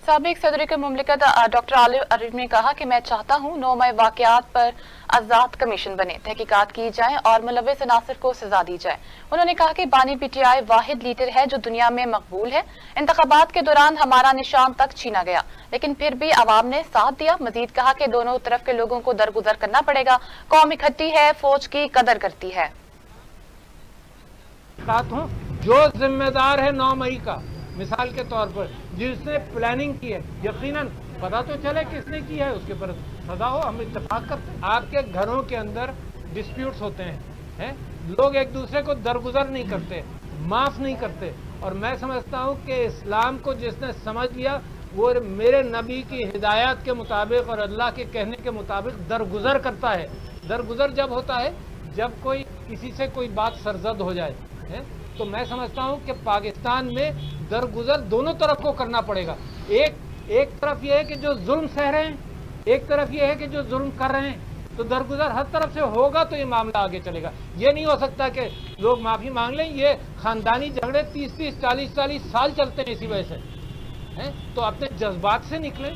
साबिक सदर मुमलिकत डॉक्टर आलिफ अरीफ ने कहा कि मैं चाहता हूँ 9 मई वाक़यात पर आज़ाद कमीशन बने, तहकीकात की जाए और मुलव्विस अनासर को सजा दी जाए। उन्होंने कहा कि बानी पीटीआई वाहिद लीडर है जो दुनिया में मकबूल है। इंतखाबात के दौरान हमारा निशान तक छीना गया, लेकिन फिर भी आवाम ने साथ दिया। मजीद कहा कि दोनों तरफ के लोगों को दरगुजर करना पड़ेगा। कौम इकट्ठी है, फौज की कदर करती है। जो जिम्मेदार है 9 मई का, मिसाल के तौर पर जिसने प्लानिंग की है, यकीनन पता तो चले किसने की है, उसके ऊपर सजा हो। हम इत्तेफाक करते हैं। आपके घरों के अंदर डिस्प्यूट्स होते हैं, लोग एक दूसरे को दरगुजर नहीं करते, माफ नहीं करते। और मैं समझता हूं कि इस्लाम को जिसने समझ लिया वो मेरे नबी की हिदायत के मुताबिक और अल्लाह के कहने के मुताबिक दरगुजर करता है। दरगुजर जब होता है जब कोई किसी से कोई बात सरजद हो जाए, तो मैं समझता हूं कि पाकिस्तान में दरगुजर दोनों तरफ को करना पड़ेगा। एक तरफ यह है कि जो जुल्म सह रहे हैं, एक तरफ यह है कि जो जुल्म कर रहे हैं, तो दरगुजर हर तरफ से होगा तो ये मामला आगे चलेगा। ये नहीं हो सकता कि लोग माफी मांग लें। ये खानदानी झगड़े 30-30, 40-40 साल चलते हैं इसी वजह से। तो अपने जज्बात से निकलें,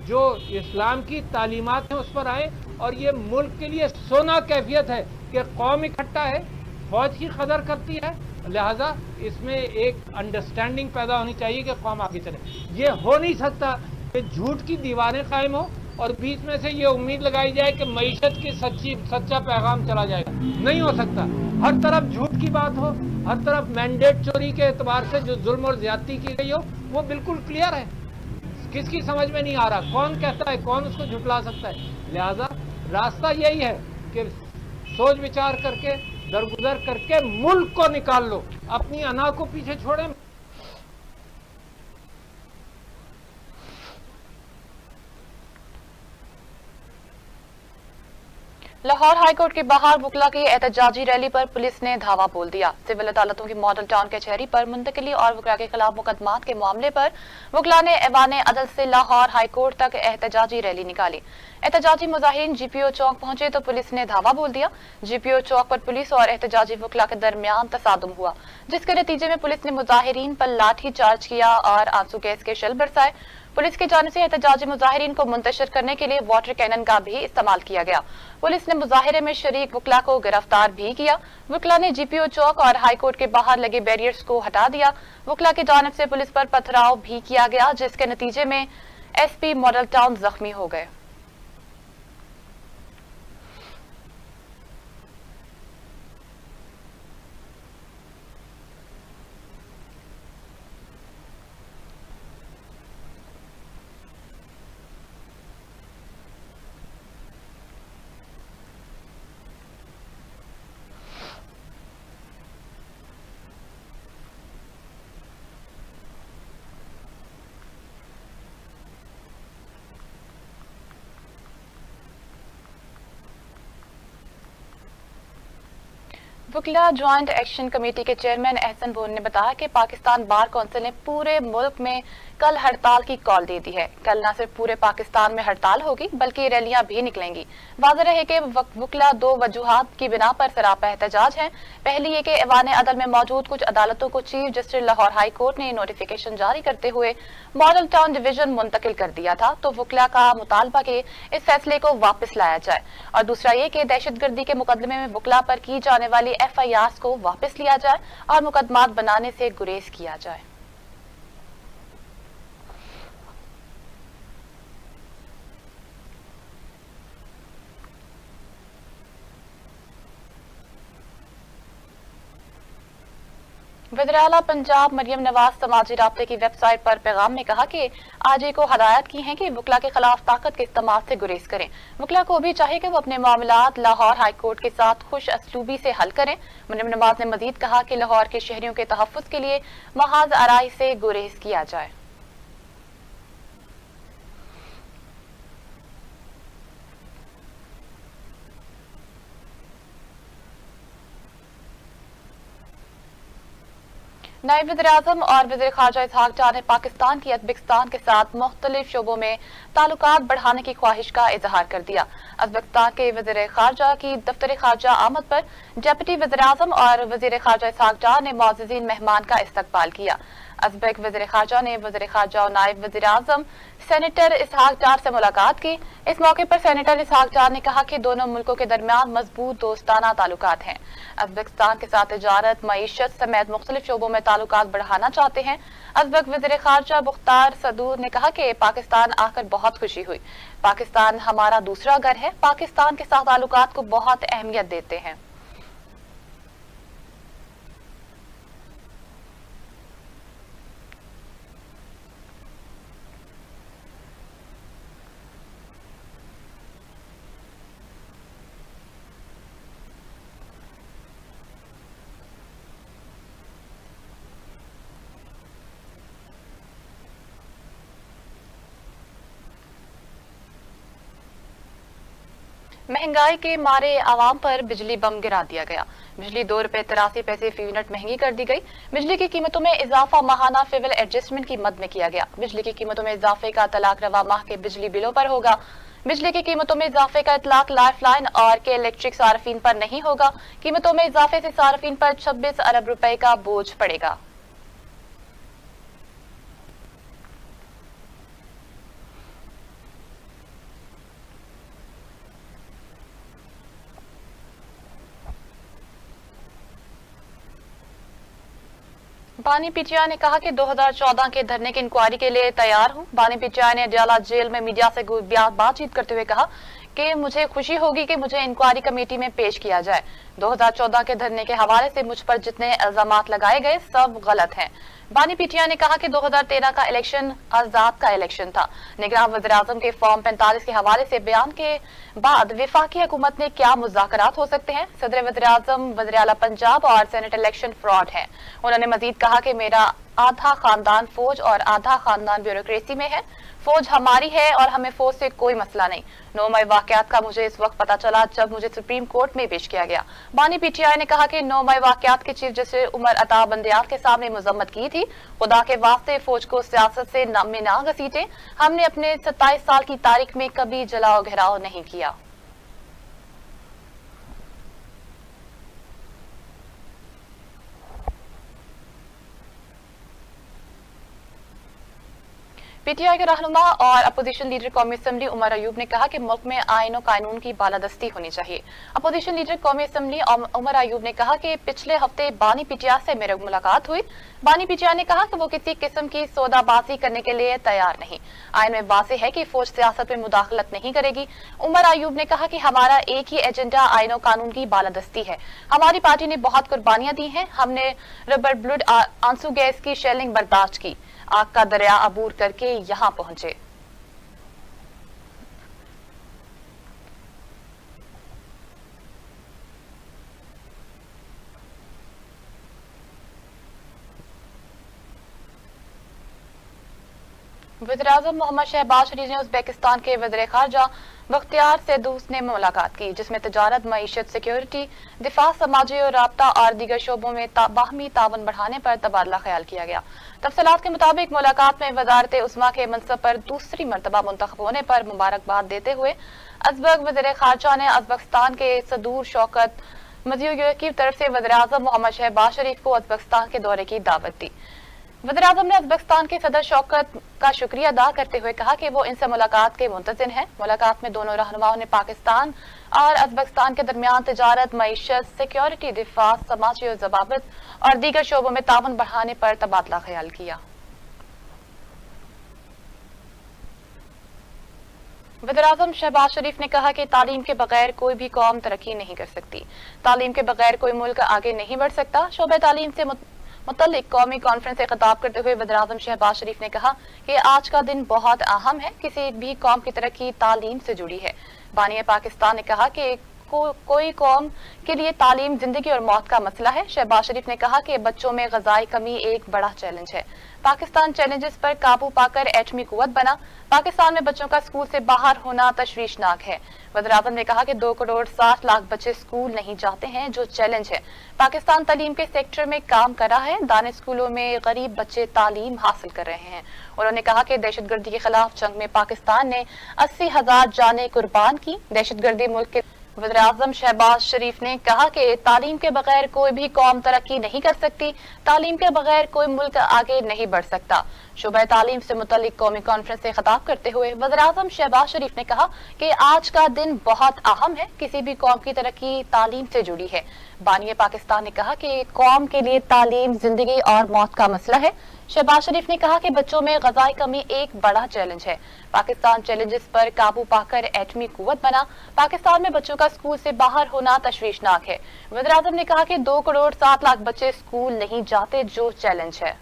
जो इस्लाम की तालीमात हैं उस पर आए। और ये मुल्क के लिए सोना कैफियत है कि कौम इकट्ठा है, फौज की कदर करती है, लिहाजा इसमें एक अंडरस्टैंडिंग पैदा होनी चाहिए कि कौम आगे चले। ये हो नहीं सकता कि झूठ की दीवारें कायम हो और बीच में से ये उम्मीद लगाई जाए कि मईशत की सच्चा पैगाम चला जाएगा। नहीं हो सकता। हर तरफ झूठ की बात हो, हर तरफ मैंडेट चोरी के एतबार से जो जुल्म और ज्यादती की गई हो वो बिल्कुल क्लियर है। किसकी समझ में नहीं आ रहा, कौन कहता है, कौन उसको झुटला सकता है। लिहाजा रास्ता यही है कि सोच विचार करके, दरगुजर करके मुल्क को निकाल लो, अपनी अना को पीछे छोड़े। लाहौर हाईकोर्ट के बाहर वकला की एहतजाजी रैली पर पुलिस ने धावा बोल दिया। सिविल अदालतों की मॉडल टाउन कचहरी पर मुंतकिली और वकला के खिलाफ मुकदमात के मामले पर वकला ने ऐवान अदल से लाहौर हाईकोर्ट तक एहतजाजी रैली निकाली। एहतजाजी मुजाहिरीन जीपीओ चौक पहुंचे तो पुलिस ने धावा बोल दिया। जीपीओ चौक पर पुलिस और एहतजाजी वकला के दरमियान तसादुम हुआ, जिसके नतीजे में पुलिस ने मुजाहिरीन पर लाठी चार्ज किया और आंसू गैस के शेल बरसाए। पुलिस की जानिब से एहतजाजी मुजाहिरीन को मुंतशिर करने के लिए वाटर कैनन का भी इस्तेमाल किया गया। पुलिस ने मुजाहिरे में शरीक वकला को गिरफ्तार भी किया। वकला ने जीपीओ चौक और हाईकोर्ट के बाहर लगे बैरियर्स को हटा दिया। वकला की जानिब से पुलिस पर पथराव भी किया गया, जिसके नतीजे में एसपी मॉडल टाउन जख्मी हो गए। वकला ज्वाइंट एक्शन कमेटी के चेयरमैन एहसन बोन ने बताया कि पाकिस्तान बार कौंसिल ने पूरे मुल्क में कल हड़ताल की कॉल दे दी है। कल न सिर्फ पूरे पाकिस्तान में हड़ताल होगी बल्कि रैलियां भी निकलेंगी। वाज़ेह रहे कि वकला 2 वजूहात की बिना पर सरापा एहतजाज हैं। पहली ये कि ऐवान अदल में मौजूद कुछ अदालतों को chief justice Lahore high court ने नोटिफिकेशन जारी करते हुए मॉडल टाउन डिवीजन मुंतकिल कर दिया था, तो वकला का मुतालबा के इस फैसले को वापस लाया जाए। और दूसरा ये कि दहशतगर्दी के मुकदमे में वकला पर की जाने वाली FIRs को वापस लिया जाए और मुकदमात बनाने से गुरेज किया जाए। वज़ीर-ए-आला पंजाब मरियम नवाज समाजी राब्ते की वेबसाइट पर पैगाम में कहा कि आरजे को हदायत की है कि वकला के खिलाफ ताकत के इस्तेमाल से गुरेज करें। वकला को भी चाहिए कि वो अपने मामलात लाहौर हाईकोर्ट के साथ खुश असलूबी से हल करें। मरियम नवाज ने मजीद कहा कि लाहौर के शहरियों के तहफ़्फ़ुज़ के लिए महाज आराई से गुरेज किया जाए। नायब वज़ीर-ए-आज़म और वज़ीर ख़ारजा इसहाक डार ने पाकिस्तान की अज़बकिस्तान के साथ मुख्तलिफ शोबों में ताल्लुकात बढ़ाने की ख्वाहिश का इजहार कर दिया। अज़बकिस्तान के वज़ीर ख़ारजा की दफ्तर ख़ारजा आमद पर डिप्टी वज़ीर-ए-आज़म और वज़ीर ख़ारजा इसहाक डार ने मुअज़्ज़ज़ीन मेहमान का इस्तकबाल किया। अजबक वज़ीर ख़ारजा ने वज़ीर ख़ारजा और नायब वज़ीर आज़म सेनेटर इसहाक डार से मुलाकात की। इस मौके पर सेनेटर इसहाक डार ने कहा कि दोनों मुल्कों के दरमियान मजबूत दोस्ताना ताल्लुकात हैं। अजबकिस्तान के साथ तिजारत, मईशत समेत मुख्तलिफ शोबों में ताल्लुकात बढ़ाना चाहते हैं। अजबक वज़ीर ख़ारजा मुख्तार सदूर ने कहा कि पाकिस्तान आकर बहुत खुशी हुई। पाकिस्तान हमारा दूसरा घर है। पाकिस्तान के साथ ताल्लुकात को बहुत अहमियत देते हैं। महंगाई के मारे आवाम पर बिजली बम गिरा दिया गया। बिजली 2 रुपए 83 पैसे फी यूनिट महंगी कर दी गई। बिजली की कीमतों में इजाफा माहाना सिविल एडजस्टमेंट की मद में किया गया। बिजली की कीमतों में इजाफे का तलाक रवा माह के बिजली बिलों पर होगा। बिजली की कीमतों में इजाफे का इतलाक लाइफ लाइन और के इलेक्ट्रिक सार्फिन पर नहीं होगा। कीमतों में इजाफे से सार्फिन पर 26 अरब रुपए का बोझ पड़ेगा। बानी पीटीआई ने कहा कि 2014 के धरने की इंक्वायरी के लिए तैयार हूं। बानी पीटीआई ने अडयाला जेल में मीडिया से बातचीत करते हुए कहा कि मुझे खुशी होगी कि मुझे इंक्वायरी कमेटी में पेश किया जाए। 2014 के धरने के हवाले से मुझ पर जितने इल्जामात लगाए गए सब गलत हैं। बानी पीटीआई ने कहा कि 2013 का इलेक्शन आजाद का इलेक्शन था। निगरान वज़ीर आज़म के फॉर्म 45 के हवाले से बयान के बाद वफाकी हुकूमत ने क्या मुज़ाकरात हो सकते हैं। सदर वज़ीर आज़म वज़ीर आला पंजाब और सेनेट इलेक्शन फ्रॉड है। उन्होंने मजीद कहा कि मेरा आधा खानदान फौज और आधा खानदान ब्यूरोक्रेसी में है। फौज हमारी है और हमें फौज से कोई मसला नहीं। 9 मई वाकयात का मुझे इस वक्त पता चला जब मुझे सुप्रीम कोर्ट में पेश किया गया। बानी पीटीआई ने कहा कि 9 मई वाकयात के चीफ जस्टिस उमर अता बंदियाल के सामने मजम्मत की थी। खुदा के वास्ते फौज को सियासत से ना घसीटे। हमने अपने 27 साल की तारीख में कभी जलाओ घेराव नहीं किया। पीटीआई के रहनुमा और अपोजिशन लीडर कौमी असम्बली उमर अयूब ने कहा कि मुल्क में आईन और कानून की बालादस्ती होनी चाहिए। अपोजिशन लीडर कौमी असम्बली उमर अयूब ने कहा कि पिछले हफ्ते बानी पीटीआई से मेरी मुलाकात हुई। बानी पीटीआई ने कहा कि वो किसी किस्म की सौदाबाजी करने के लिए तैयार नहीं। आईन में वाज़ेह है कि फौज सियासत में मुदाखलत नहीं करेगी। उमर अयूब ने कहा कि हमारा एक ही एजेंडा आईन और कानून की बालादस्ती है। हमारी पार्टी ने बहुत कुर्बानियां दी हैं। हमने रबर ब्लड आंसू गैस की शेलिंग बर्दाश्त की। आग का दरिया अबूर करके यहां पहुंचे। वज़ीर-ए-आज़म मोहम्मद शहबाज शरीफ ने उज़्बेकिस्तान के वज़ीर ख़ारजा बख्तियार सैदूस ने मुलाकात की, जिसमें तिजारत, मईशत, सिक्योरिटी, दिफा, समाजी और राब्ता और दीगर शोबों में बाहमी तावन बढ़ाने पर तबादला ख्याल किया गया। तफसीलात के मुताबिक मुलाकात में वज़ारत उस्मा के मनसब पर दूसरी मरतबा मुंतखब होने पर मुबारकबाद देते हुए अजबक वज़ीर ख़ारजा ने अजबकिस्तान के सदूर शौकत मज़ीद की तरफ से वज़ीर-ए-आज़म मोहम्मद शहबाज शरीफ को अजबकिस्तान के दौरे की दावत दी। वज़ीर-ए-आज़म ने अजबकिस्तान के सदर शौकत का शुक्रिया अदा करते हुए कहा कि वो इनसे मुलाकात के मुंतज़िर हैं। मुलाकात में दोनों रहनुमाओं ने पाकिस्तान और अजबकिस्तान के दरमियान तिजारत, मईशत, सिक्योरिटी, दिफा, समाजी और ज़वाबित और दीगर शोबों में तावन बढ़ाने पर तबादला ख्याल किया। वज़ीर-ए-आज़म शहबाज शरीफ ने कहा कि तालीम के बगैर कोई भी कौम तरक्की नहीं कर सकती। तालीम के बगैर कोई मुल्क आगे नहीं बढ़ सकता। शोबे तालीम से मुतल्लिक कौमी कॉन्फ्रेंस से खिताब करते हुए वज़ीर-ए-आज़म शहबाज शरीफ ने कहा कि आज का दिन बहुत अहम है। किसी भी कौम की तरक्की तालीम से जुड़ी है। बानी पाकिस्तान ने कहा कि कोई कौम के लिए तालीम जिंदगी और मौत का मसला है। शहबाज शरीफ ने कहा कि बच्चों में ग़िज़ाई कमी एक बड़ा चैलेंज है। पाकिस्तान चैलेंजेस पर काबू पाकर एटमी कुव्वत बना। पाकिस्तान में बच्चों का स्कूल से बाहर होना तशवीशनाक है। वज़ीर-ए-आज़म ने कहा कि 2 करोड़ 60 लाख बच्चे स्कूल नहीं जाते हैं, जो चैलेंज है। पाकिस्तान तालीम के सेक्टर में काम कर रहा है। दाने स्कूलों में गरीब बच्चे तालीम हासिल कर रहे हैं। उन्होंने कहा कि दहशतगर्दी के खिलाफ जंग में पाकिस्तान ने 80,000 जानें कुर्बान की। दहशतगर्दी मुल्क के वज़ीर-ए-आज़म शहबाज शरीफ ने कहा कि तालीम के बगैर कोई भी कौम तरक्की नहीं कर सकती, तालीम के बगैर कोई मुल्क आगे नहीं बढ़ सकता। शोबा तालीम से मुतल्लिक कौमी कॉन्फ्रेंस से खिताब करते हुए वज़ीर-ए-आज़म शहबाज शरीफ ने कहा कि आज का दिन बहुत अहम है, किसी भी कौम की तरक्की तालीम से जुड़ी है। बानी पाकिस्तान ने कहा कि कौम के लिए तालीम जिंदगी और मौत का मसला है। शहबाज शरीफ ने कहा कि बच्चों में ग़िज़ाई कमी एक बड़ा चैलेंज है। पाकिस्तान चैलेंजेस पर काबू पाकर एटमी कुव्वत बना। पाकिस्तान में बच्चों का स्कूल से बाहर होना तशवीशनाक है। वज़ीर-ए-आज़म ने कहा कि 2 करोड़ 7 लाख बच्चे स्कूल नहीं जाते, जो चैलेंज है।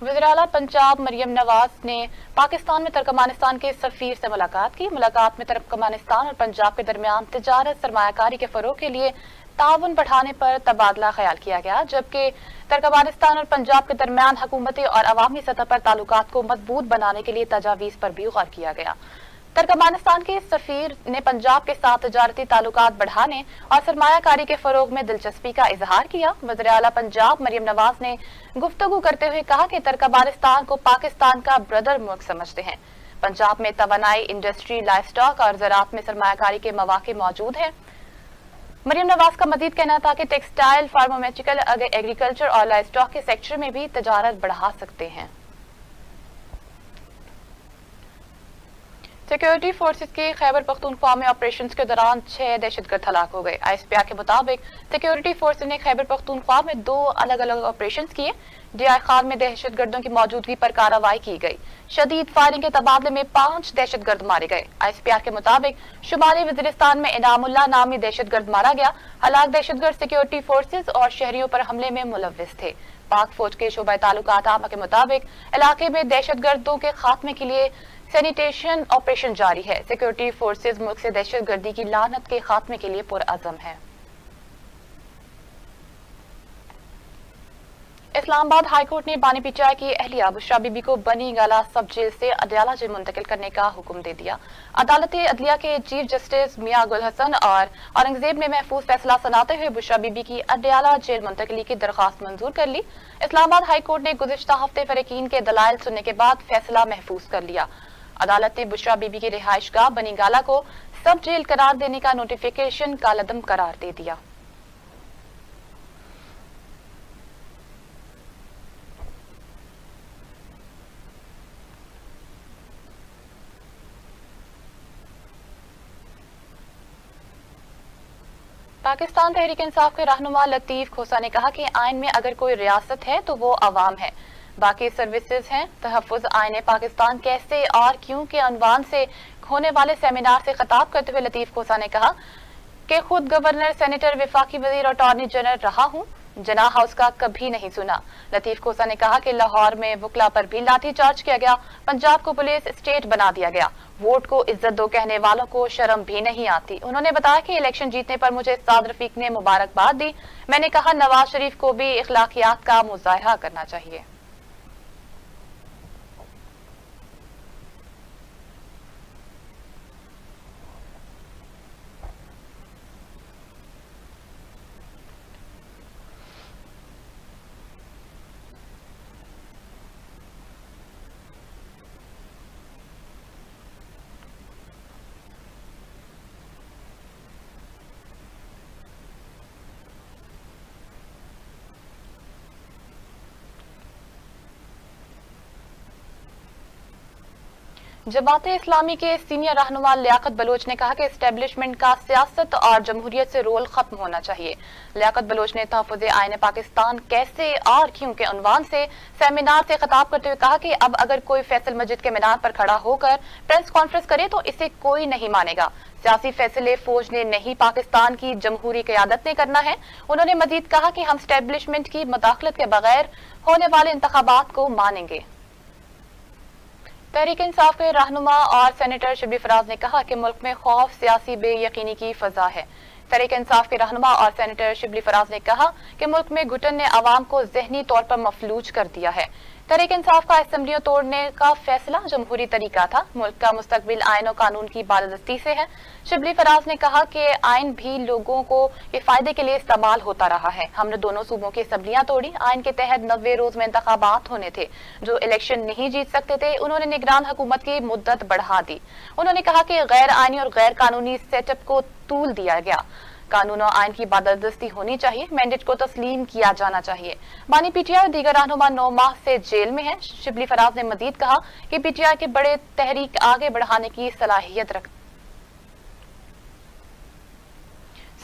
वज़ीर आला पंजाब मरियम नवाज ने पाकिस्तान में तुर्कमानिस्तान के सफीर से मुलाकात की। मुलाकात में तुर्कमानिस्तान और पंजाब के दरमियान तिजारत सरमायाकारी के फरोग के लिए ताउन बढ़ाने पर तबादला ख्याल किया गया, जबकि तुर्कमानिस्तान और पंजाब के दरमियान हुकूमती और अवामी सतह पर ताल्लुकात को मजबूत बनाने के लिए तजावीज़ पर भी गौर किया गया। तुर्कमानिस्तान के सफीर ने पंजाब के साथ तजारती ताल्लुकात बढ़ाने और सरमायाकारी के फरोग में दिलचस्पी का इजहार किया। वज़ीर आला पंजाब मरियम नवाज ने गुफ्तगू करते हुए कहा कि तुर्कमानिस्तान को पाकिस्तान का ब्रदर मुल्क समझते हैं। पंजाब में तवानाई, इंडस्ट्री, लाइफ स्टॉक और ज़राअत में सरमायाकारी के मौके मौजूद हैं। मरियम नवाज का मजीद कहना था कि टेक्सटाइल, फार्मास्यूटिकल, एग्रीकल्चर और लाइफ स्टॉक के सेक्टर में भी तजारत बढ़ा सकते हैं। सिक्योरिटी फोर्सेस के खैबर पख्तूनख्वा में ऑपरेशंस के दौरान 6 दहशतगर्द हलाक हो गए। ISPR के मुताबिक सिक्योरिटी फोर्सेस ने खैबर पख्तूनख्वा में 2 अलग अलग ऑपरेशंस किए। DI खान में दहशतगर्दों की मौजूदगी पर कार्रवाई की गई। शदीद फायरिंग के तबादले में 5 दहशतगर्द मारे गए। ISPR के मुताबिक शुमाली वजीरिस्तान में इनामुल्लाह नामी दहशतगर्द मारा गया। हलाक दहशतगर्द सिक्योरिटी फोर्सेस और शहरियों पर हमले में मुलव्विस थे। पाक फौज के शोबा ताल्लुकात आमा के मुताबिक इलाके में दहशतगर्दों के खात्मे के लिए सैनिटेशन ऑपरेशन जारी है। सिक्योरिटी फोर्सेस मुल्क से दहशतगर्दी की लानत के खात्मे के लिए पुरअज़म है। इस्लामाबाद हाईकोर्ट ने बानी पिचाई की अहलिया बुशरा बीबी को बनी गाला सब जेल से अडयाला जेल मुंतकिल करने का हुक्म दे दिया। अदालत अदलिया के चीफ जस्टिस मियां गुल हसन और औरंगजेब ने महफूज फैसला सुनाते हुए बुशरा बीबी की अडयाला जेल मुंतकिली की दरख्वास्त मंजूर कर ली। इस्लामाबाद हाईकोर्ट ने गुज़िश्ता हफ्ते फरीकीन के दलाइल सुनने के बाद फैसला महफूज कर लिया। अदालत ने बुशरा बीबी की रिहाइशगाह बनी गाला को सब जेल करार देने का नोटिफिकेशन कालअदम करार दे दिया। पाकिस्तान तहरीक इंसाफ के रहनुमा लतीफ खोसा ने कहा कि आइन में अगर कोई रियासत है तो वो अवाम है, बाकी सर्विसेज हैं। तहफ़्फ़ुज़ आइन पाकिस्तान कैसे और क्यों के अनवान से होने वाले सेमिनार से खिताब करते हुए लतीफ खोसा ने कहा कि खुद गवर्नर, सेनेटर, वफाकी वज़ीर और अटॉर्नी जनरल रहा हूँ, जना हाउस का कभी नहीं सुना। लतीफ खोसा ने कहा कि लाहौर में वकला पर भी लाठी चार्ज किया गया, पंजाब को पुलिस स्टेट बना दिया गया, वोट को इज्जत दो कहने वालों को शर्म भी नहीं आती। उन्होंने बताया कि इलेक्शन जीतने पर मुझे साद रफीक ने मुबारकबाद दी। मैंने कहा नवाज शरीफ को भी इखलाकियात का मुजाहिरा करना चाहिए। जमाते इस्लामी के सीनियर रहनुमा लियाकत बलोच ने कहा कि एस्टेब्लिशमेंट का सियासत और जमहूरियत से रोल खत्म होना चाहिए। लियाकत बलोच ने तहफ़्फ़ुज़ आइन पाकिस्तान कैसे और क्यों के उन्वान से सेमिनार से खिताब करते हुए कहा कि अब अगर कोई फैसल मस्जिद के मीनार पर खड़ा होकर प्रेस कॉन्फ्रेंस करे तो इसे कोई नहीं मानेगा। सियासी फैसले फौज ने नहीं, पाकिस्तान की जमहूरी क़यादत ने करना है। उन्होंने मजीद कहा कि हम एस्टेब्लिशमेंट की मदाखलत के बगैर होने वाले इंतखाबात को मानेंगे। तहरीक इंसाफ के रहनुमा और सेनेटर शिबली फराज ने कहा कि मुल्क में खौफ, सियासी बेयकीनी की फजा है। तहरीक इंसाफ के रहनुमा और सेनेटर शिबली फराज ने कहा कि मुल्क में घुटन ने आवाम को जहनी तौर पर मफलूज कर दिया है। तहरीक इंसाफ का असम्बलियों तोड़ने का फैसला जमहूरी तरीका था। मुल्क का मुस्तकबिल आइन और कानून की बालादस्ती से है। शिबली फराज ने कहा कि आइन भी लोगों को के फायदे के लिए इस्तेमाल होता रहा है। हमने दोनों सूबों की असम्बलियां तोड़ी। आइन के तहत 90 रोज में इंतखाबात होने थे। जो इलेक्शन नहीं जीत सकते थे उन्होंने निगरान हुकूमत की मुद्दत बढ़ा दी। उन्होंने कहा कि गैर आइनी और गैर कानूनी सेटअप को तूल दिया गया। कानून और आइन की बालादस्ती होनी चाहिए। मैंडेट को तस्लीम किया जाना चाहिए। बानी पीटीआई और दीगर रहनुमा 9 माह से जेल में हैं। शिबली फराज ने मजीद कहा कि पीटीआई के बड़े तहरीक आगे बढ़ाने की सलाहियत रखते।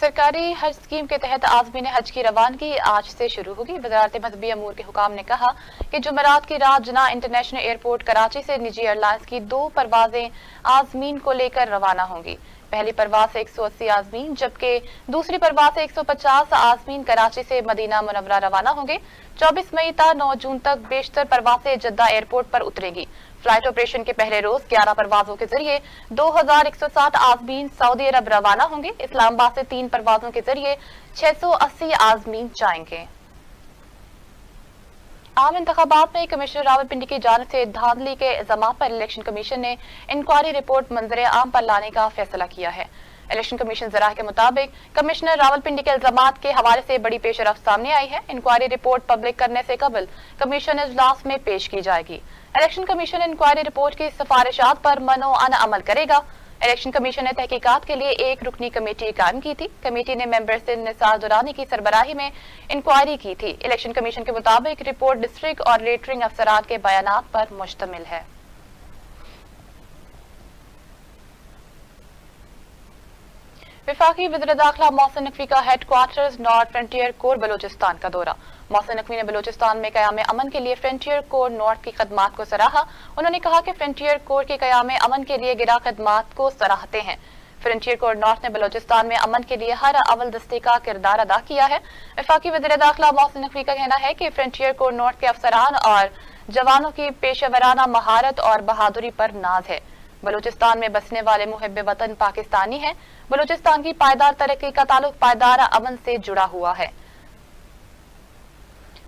सरकारी हज स्कीम के तहत आज़मीन हज की रवानगी आज से शुरू होगी। वज़ारत मज़हबी अमूर के हुकाम ने कहा कि जुमेरात की रात जना इंटरनेशनल एयरपोर्ट कराची से निजी एयरलाइंस की 2 परवाजें आज़मीन को लेकर रवाना होंगी। पहली परवाज से 180 आज़मीन जबकि दूसरी परवाज से 150 आज़मीन कराची से मदीना मुनव्वरा रवाना होंगे। 24 मई ta 9 जून तक बेशतर परवाजें जद्दा एयरपोर्ट पर उतरेंगी। फ्लाइट ऑपरेशन के पहले रोज 11 परवाजों के जरिए 2160 आज़मीन सऊदी अरब रवाना होंगे। इस्लामाबाद से 3 परवाजों के जरिए 680 आज़मीन जाएंगे। आम इंतखाबात में कमिश्नर रावलपिंडी की जानिब से धांधली के इल्जाम पर इलेक्शन कमीशन ने इंक्वायरी रिपोर्ट मंजर आम पर लाने का फैसला किया है। इलेक्शन कमीशन ज़राए के मुताबिक कमिश्नर रावलपिंडी के इल्जाम के हवाले से बड़ी पेशरफ्त सामने आई है। इंक्वायरी रिपोर्ट पब्लिक करने से कबल कमीशन इजलास में पेश की जाएगी। इलेक्शन कमीशन इंक्वायरी रिपोर्ट की सिफारिशात पर मनो-अन अमल करेगा। इलेक्शन कमीशन ने तहकीकात के लिए एक रुकनी कमेटी कायम की थी। कमेटी ने मेंबर से निसार दुरानी की सरबराही में इंक्वायरी की थी। इलेक्शन कमीशन के मुताबिक रिपोर्ट डिस्ट्रिक्ट और रेटरिंग अफसरात के बयानात पर मुश्तमिल है। वफाकी वज़ीर दाखिला मोहसिन नकवी का headquarters north frontier core Balochistan का दौरा। मोहसिन नकवी ने बलोचिस्तान में क़याम अमन के लिए फ्रंटियर कोर नॉर्थ की खदमात को सराहा। उन्होंने कहा कि फ्रंटियर कोर के क़याम अमन के लिए गिरा खदमात को सराहते हैं। फ्रंटियर कोर नॉर्थ ने बलोचिस्तान में अमन के लिए हर अव्वल दस्ते का किरदार अदा किया है। वफाकी वज़ीर दाखिला मोहसिन नकवी का कहना है कि फ्रंटियर कोर नॉर्थ के अफसरान और जवानों की पेशेवराना महारत और बहादुरी पर नाज है। बलूचिस्तान में बसने वाले मुहिब वतन पाकिस्तानी हैं। बलूचिस्तान की पायदार तरक्की का ताल्लुक पायदार अमन से जुड़ा हुआ है।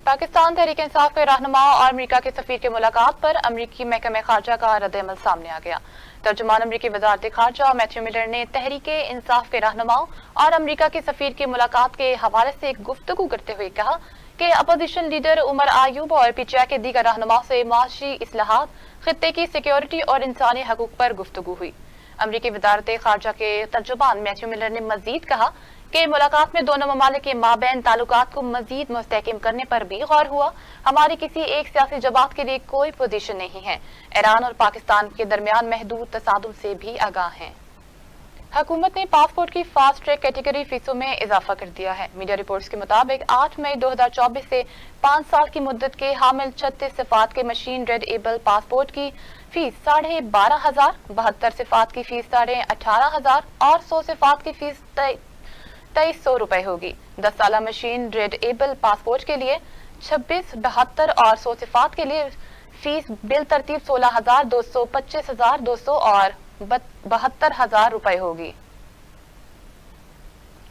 पाकिस्तान तहरीक इंसाफ के रहनुमाओं और अमरीका के सफीर की मुलाकात पर अमरीकी महकमे खारजा का रद्द-ए-अमल सामने आ गया। तर्जुमान अमरीकी वजारत खारजा मैथ्यू मिलर ने तहरीक इंसाफ के रहनुमाओं और अमरीका के सफीर की मुलाकात के हवाले से एक गुफ्तगू करते हुए कहा कि अपोजिशन लीडर उमर आयूब और पीटीआई के दीगर रहनुमाओं से माशी इस्लाहात, खित्ते की सिक्योरिटी और इंसानी हकूक पर गुफ्तगू हुई। अमरीकी वजारत खारजा के तर्जुमान मैथ्यू मिलर ने मजीद कहा कि मुलाकात में दोनों ममालिक के माबैन ताल्लुकात को मजीद मुस्तहकम करने पर भी गौर हुआ। हमारी किसी एक सियासी जमात के लिए कोई पोजीशन नहीं है। ईरान और पाकिस्तान के दरमियान महदूद तसादुम से भी आगाह हैं। हुकूमत ने पासपोर्ट की फास्ट ट्रैक कैटेगरी फीसों में इजाफा कर दिया है। मीडिया रिपोर्ट्स के मुताबिक 8 मई 2024 से 5 साल की मुद्दत के हामिल 36 सिफात के मशीन रेड एबल पासपोर्ट की फीस 12,500, 72 सिफात की फीस 18,500 और 100 सिफात की फीस 2300 रुपए होगी। 10 साल मशीन रेड एबल पासपोर्ट के लिए 26, 72 और 100 सिफात के लिए फीस बिल तरतीब 16,200, 25,200 और 72,000 रुपए होगी।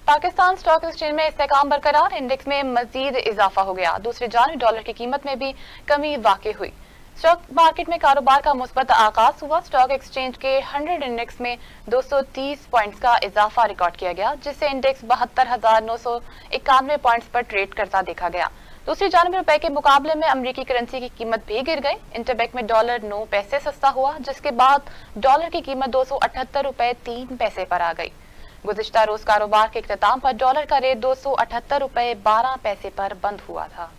पाकिस्तान स्टॉक एक्सचेंज में इस्तेहकाम बरकरार, इंडेक्स में मजीद इजाफा हो गया। दूसरी जानिब डॉलर की कीमत में भी कमी वाक़ई हुई। स्टॉक मार्केट में कारोबार का मुस्बत आगाज हुआ। स्टॉक एक्सचेंज के 100 इंडेक्स में 230 पॉइंट्स का इजाफा रिकॉर्ड किया गया, जिससे इंडेक्स 72,991 पॉइंट्स पर ट्रेड करता देखा गया। दूसरी जानिब रुपए के मुकाबले में अमरीकी करेंसी की कीमत भी गिर गई। इंटरबैंक में डॉलर 9 पैसे सस्ता हुआ, जिसके बाद डॉलर की कीमत 278 रुपए 3 पैसे पर आ गई। गुज़िश्ता रोज कारोबार के इख्तिताम पर डॉलर का रेट 278 रुपए 12 पैसे पर बंद हुआ था।